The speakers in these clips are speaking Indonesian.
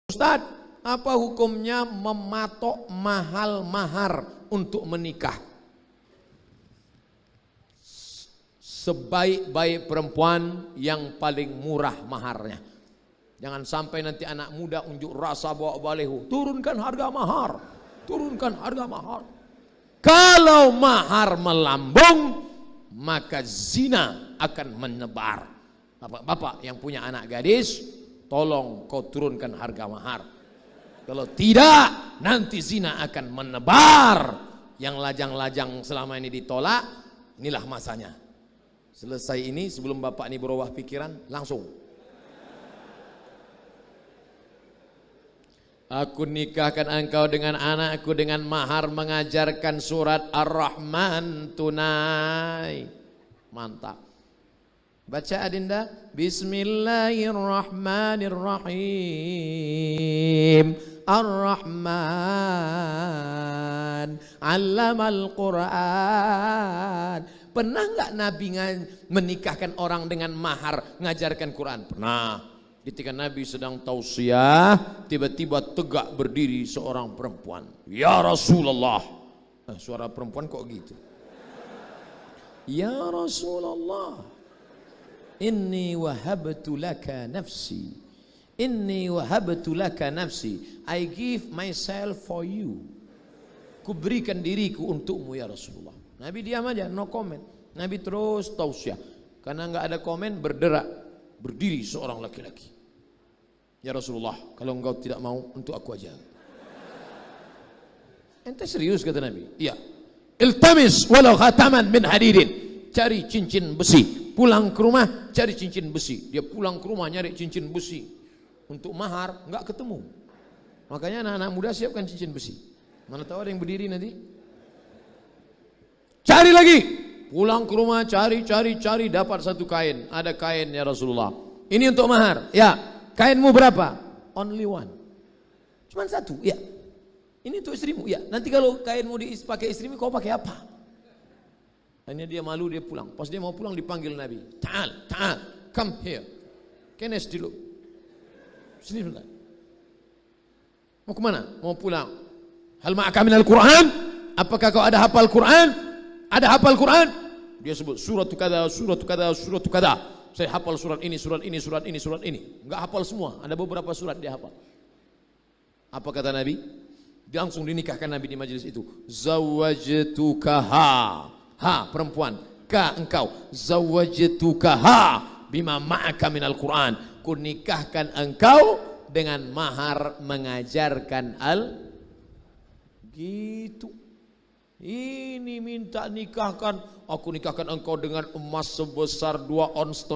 Ustaz, apa hukumnya mematok mahal untuk menikah? Sebaik-baik perempuan yang paling murah maharnya. Jangan sampai nanti anak muda unjuk rasa bawa baleho, turunkan harga mahar, turunkan harga mahar. Kalau mahar melambung, maka zina akan menebar. Bapak-bapak yang punya anak gadis, tolong kau turunkan harga mahar. Kalau tidak, nanti zina akan menebar. Yang lajang-lajang selama ini ditolak, inilah masanya. Selesai ini, sebelum bapak ini berubah pikiran, langsung. Aku nikahkan engkau dengan anakku dengan mahar mengajarkan surat Ar-Rahman tunai. Mantap. Baca adinda. Bismillahirrahmanirrahim. Ar-Rahman 'allamal Qur'an. Pernah enggak Nabi menikahkan orang dengan mahar ngajarkan Quran? Pernah. Ketika Nabi sedang tausiah, tiba-tiba tegak berdiri seorang perempuan. Ya Rasulullah. Suara perempuan kok gitu? Ya Rasulullah, inni wahabtu laka nafsi. Inni wahabtu laka nafsi. I give myself for you. Kuberikan diriku untukmu ya Rasulullah. Nabi diam aja, no comment. Nabi terus tausiah. Karena enggak ada komen, berderak. Berdiri seorang laki-laki. Ya Rasulullah, kalau engkau tidak mau, untuk aku aja. Ente serius kata Nabi? Iya. Iltamis walau khataman min hadidin. Cari cincin besi. Pulang ke rumah, cari cincin besi. Dia pulang ke rumah nyari cincin besi. Untuk mahar, enggak ketemu. Makanya anak-anak muda siapkan cincin besi. Mana tahu ada yang berdiri nanti. Cari lagi. Pulang ke rumah, cari, dapat satu kain. Ada kain ya Rasulullah. Ini untuk mahar. Ya. Kainmu berapa? Only one. Cuman satu. Ya. Ini untuk istrimu. Ya. Nanti kalau kainmu dipakai istrimu, kau pakai apa? Akhirnya dia malu, dia pulang. Pas dia mau pulang dipanggil Nabi. Ta'al, come here. Kenes dulu. Sini sebentar. Mau kemana? Mau pulang. Hal ma'aka minal Quran? Apakah kau ada hafal Quran? Ada hafal Quran? Dia sebut surat kada, surat kada, surat kada. Saya hafal surat ini, surat ini, surat ini, surat ini. Enggak hafal semua, ada beberapa surat dia hafal. Apa kata Nabi? Dia langsung dinikahkan Nabi di majelis itu. Zawwajtukaha. Ha, perempuan. Ka, engkau. Zawwajtukaha bima ma'aka minal Quran. Ku nikahkan engkau dengan mahar mengajarkan gitu. Ini minta nikahkan. Aku nikahkan engkau dengan emas sebesar 2,5 ons.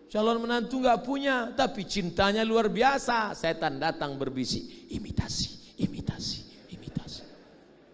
Calon menantu enggak punya, tapi cintanya luar biasa. Setan datang berbisik, imitasi, imitasi, imitasi.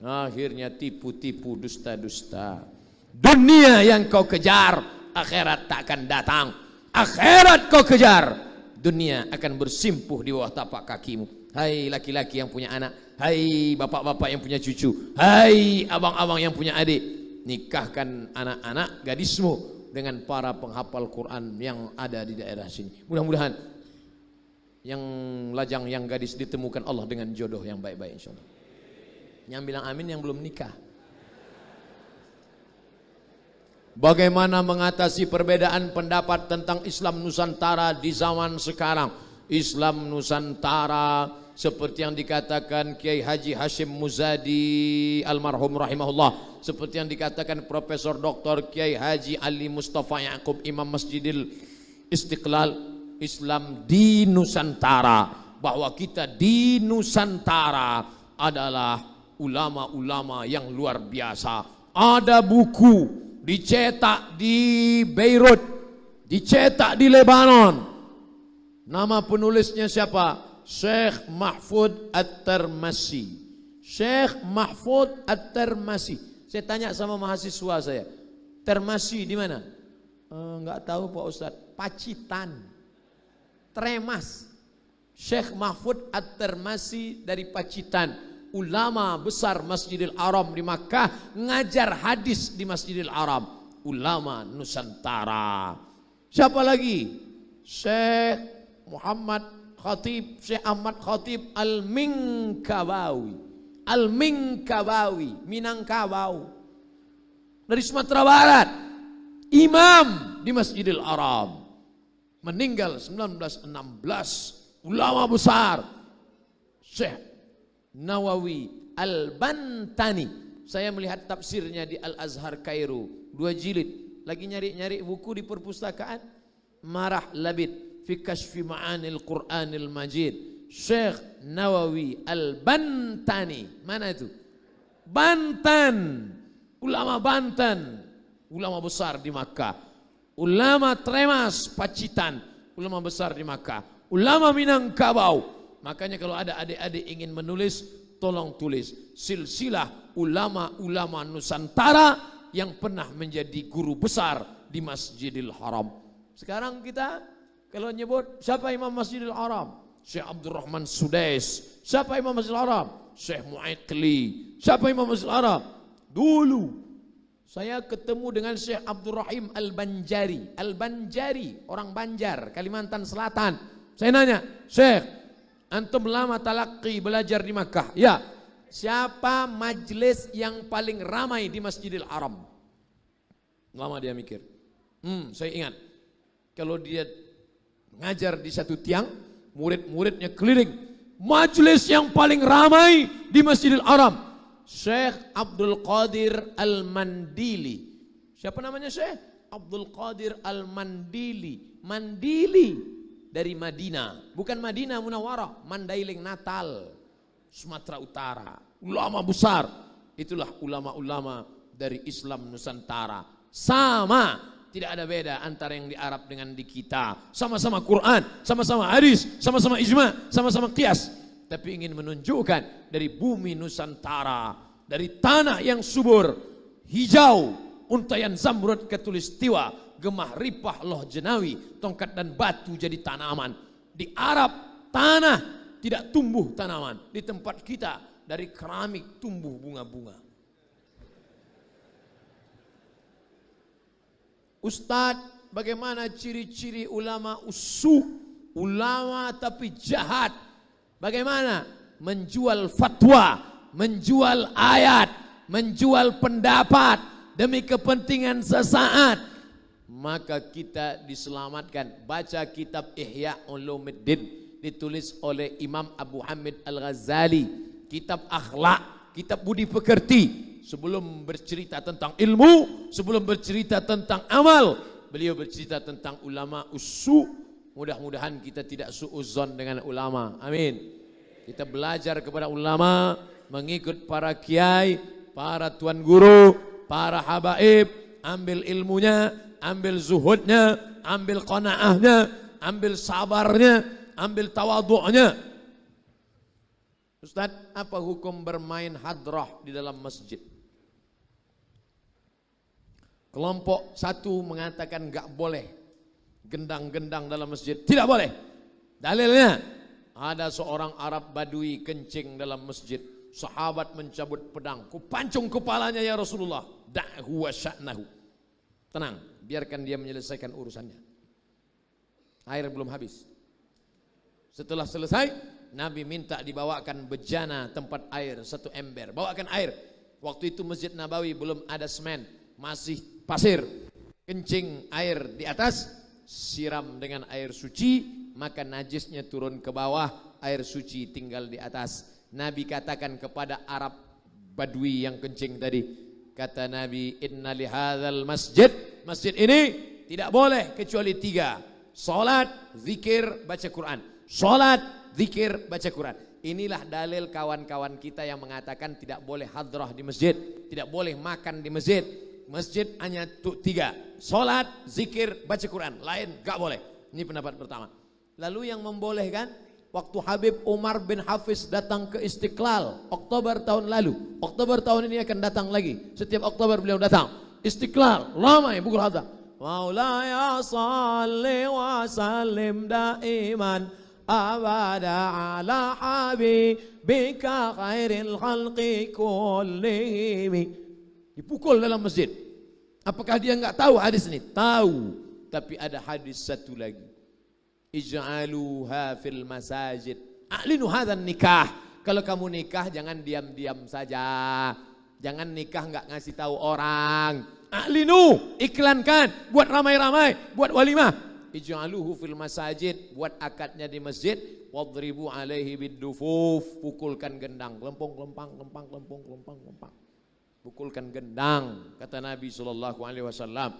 Akhirnya tipu-tipu, dusta-dusta. Dunia yang kau kejar, akhirat tak akan datang. Akhirat kau kejar, dunia akan bersimpuh di bawah tapak kakimu. Hai laki-laki yang punya anak, hai bapak-bapak yang punya cucu, hai abang-abang yang punya adik, nikahkan anak-anak gadismu dengan para penghafal Quran yang ada di daerah sini. Mudah-mudahan yang lajang, yang gadis ditemukan Allah dengan jodoh yang baik-baik insyaallah. Yang bilang amin yang belum nikah. Bagaimana mengatasi perbedaan pendapat tentang Islam Nusantara di zaman sekarang? Islam Nusantara seperti yang dikatakan Kiai Haji Hashim Muzadi almarhum rahimahullah, seperti yang dikatakan Profesor Dr. Kiai Haji Ali Mustafa Yaqub Imam Masjidil Istiqlal, Islam di Nusantara, bahwa kita di Nusantara adalah ulama-ulama yang luar biasa. Ada buku dicetak di Beirut, dicetak di Lebanon. Nama penulisnya siapa? Syekh Mahfud At-Tirmasi. Syekh Mahfud At-Tirmasi. Saya tanya sama mahasiswa saya, Tirmasi di mana? Enggak tahu Pak Ustadz. Pacitan, Tremas. Syekh Mahfud At-Tirmasi dari Pacitan, ulama besar Masjidil Haram di Makkah, ngajar hadis di Masjidil Haram. Ulama Nusantara. Siapa lagi? Syekh Muhammad Khatib Syekh Ahmad Khatib Al-Minkabawi. Al-Minkabawi, Minangkabau. Dari Sumatera Barat. Imam di Masjidil Haram. Meninggal 1916. Ulama besar. Syekh Nawawi Al-Bantani. Saya melihat tafsirnya di Al-Azhar Kairo, 2 jilid. Lagi nyari-nyari buku di perpustakaan. Marah Labid fi Kashfi Ma'anil Qur'anil Majid. Syekh Nawawi Al-Bantani. Mana itu? Banten. Ulama Banten. Ulama besar di Makkah. Ulama Tremas Pacitan. Ulama besar di Makkah. Ulama Minangkabau. Makanya kalau ada adik-adik ingin menulis, tolong tulis silsilah ulama-ulama Nusantara yang pernah menjadi guru besar di Masjidil Haram. Sekarang kita kalau nyebut siapa Imam Masjidil Haram? Syekh Abdurrahman Sudais. Siapa Imam Masjidil Haram? Syekh Mu'aikli. Siapa Imam Masjidil Haram? Dulu saya ketemu dengan Syekh Abdurrahim Al-Banjari. Al-Banjari, orang Banjar, Kalimantan Selatan. Saya nanya, Syekh, antum lama talaqi belajar di Makkah? Ya. Siapa majlis yang paling ramai di Masjidil Haram? Lama dia mikir. Saya ingat. Kalau dia ngajar di satu tiang, murid-muridnya keliling. Majlis yang paling ramai di Masjidil Haram. Syekh Abdul Qadir Al-Mandili. Siapa namanya Syekh? Abdul Qadir Al-Mandili. Mandili dari Madinah, bukan Madinah Munawwarah, Mandailing Natal, Sumatera Utara. Ulama besar. Itulah ulama-ulama dari Islam Nusantara. Sama, tidak ada beda antara yang di Arab dengan di kita. Sama-sama Quran, sama-sama hadis, sama-sama ijma, sama-sama qiyas. Tapi ingin menunjukkan dari bumi Nusantara, dari tanah yang subur, hijau, untayan zamrud katulistiwa, gemah ripah loh jenawi, tongkat dan batu jadi tanaman. Di Arab tanah tidak tumbuh tanaman. Di tempat kita dari keramik tumbuh bunga-bunga. Ustadz, bagaimana ciri-ciri ulama usuh? Ulama tapi jahat. Bagaimana? Menjual fatwa, menjual ayat, menjual pendapat demi kepentingan sesaat. Maka kita diselamatkan. Baca kitab Ihya Ulumuddin, ditulis oleh Imam Abu Hamid Al-Ghazali. Kitab akhlak, kitab budi pekerti. Sebelum bercerita tentang ilmu, sebelum bercerita tentang amal, beliau bercerita tentang ulama usu. Mudah-mudahan kita tidak suudzon dengan ulama. Amin. Kita belajar kepada ulama, mengikut para kiai, para tuan guru, para habaib, ambil ilmunya, ambil zuhudnya, ambil qanaahnya, ambil sabarnya, ambil tawadhu'nya. Ustaz, apa hukum bermain hadrah di dalam masjid? Kelompok satu mengatakan enggak boleh gendang-gendang dalam masjid. Tidak boleh. Dalilnya, ada seorang Arab Badui kencing dalam masjid. Sahabat mencabut pedang, kupancung kepalanya ya Rasulullah. Da'hu wa sya'nahu. Tenang, biarkan dia menyelesaikan urusannya. Air belum habis. Setelah selesai, Nabi minta dibawakan bejana tempat air, 1 ember. Bawakan air. Waktu itu Masjid Nabawi belum ada semen, masih pasir. Kencing air di atas, siram dengan air suci, maka najisnya turun ke bawah, air suci tinggal di atas. Nabi katakan kepada Arab Badui yang kencing tadi, kata Nabi, inna lihadzal masjid, masjid ini tidak boleh kecuali 3. Salat, zikir, baca Quran. Salat, zikir, baca Quran. Inilah dalil kawan-kawan kita yang mengatakan tidak boleh hadrah di masjid, tidak boleh makan di masjid. Masjid hanya 3, salat, zikir, baca Quran, lain gak boleh. Ini pendapat pertama. Lalu yang membolehkan, waktu Habib Umar bin Hafiz datang ke Istiqlal Oktober tahun lalu, Oktober tahun ini akan datang lagi. Setiap Oktober beliau datang Istiqlal, ramai pukul hadar. Maulaya salli wa sallim daiman abada ala habibika khairil khalqi kullihim. Dipukul dalam masjid. Apakah dia enggak tahu hadis ini? Tahu. Tapi ada hadis satu lagi. ij'aluha fil masajid. A'linu hadzal nikah. Kalau kamu nikah jangan diam-diam saja. Jangan nikah enggak ngasih tahu orang. A'linu, iklankan, buat ramai-ramai, buat walimah. Ij'aluhu fil masajid, buat akadnya di masjid. Wadribu alaihi biddufuf, pukulkan gendang, lempung lempang lempang lempung lempang lempang. Pukulkan gendang, kata Nabi sallallahu alaihi wasallam.